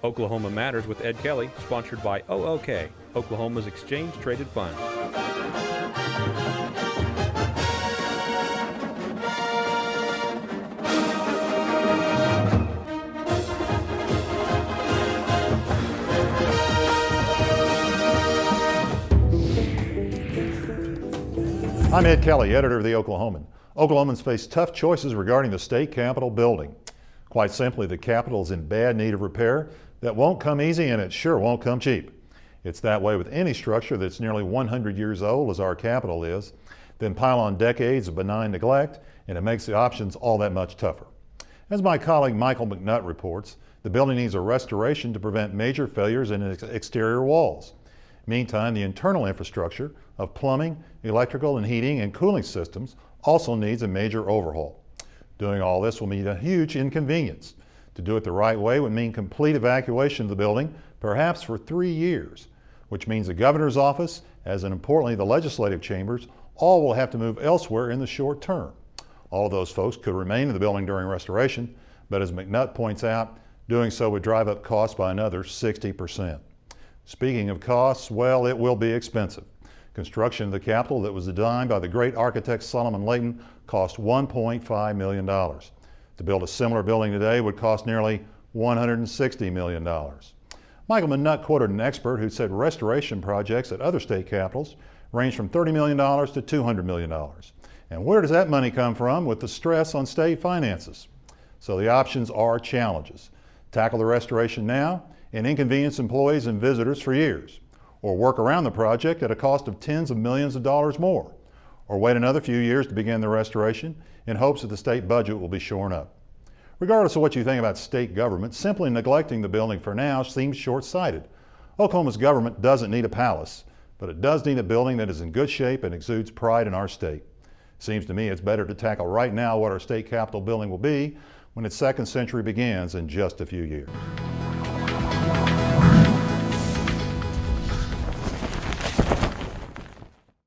Oklahoma Matters with Ed Kelley, sponsored by OOK, Oklahoma's Exchange Traded Fund. I'm Ed Kelley, editor of the Oklahoman. Oklahomans face tough choices regarding the state capitol building. Quite simply, the capitol is in bad need of repair that won't come easy, and it sure won't come cheap. It's that way with any structure that's nearly 100 years old, as our capitol is. Then pile on decades of benign neglect, and it makes the options all that much tougher. As my colleague Michael McNutt reports, the building needs a restoration to prevent major failures in its exterior walls. Meantime, the internal infrastructure of plumbing, electrical and heating and cooling systems also needs a major overhaul. Doing all this will mean a huge inconvenience. To do it the right way would mean complete evacuation of the building, perhaps for 3 years, which means the governor's office, as and importantly the legislative chambers, all will have to move elsewhere in the short term. All of those folks could remain in the building during restoration, but as McNutt points out, doing so would drive up costs by another 60%. Speaking of costs, well, it will be expensive. Construction of the Capitol that was designed by the great architect Solomon Layton cost $1.5 million. To build a similar building today would cost nearly $160 million. Michael McNutt quoted an expert who said restoration projects at other state capitals range from $30 million to $200 million. And where does that money come from with the stress on state finances? So the options are challenges. Tackle the restoration now and inconvenience employees and visitors for years, or work around the project at a cost of tens of millions of dollars more, or wait another few years to begin the restoration in hopes that the state budget will be shorn up. Regardless of what you think about state government, simply neglecting the building for now seems short-sighted. Oklahoma's government doesn't need a palace, but it does need a building that is in good shape and exudes pride in our state. Seems to me it's better to tackle right now what our state capitol building will be when its second century begins in just a few years.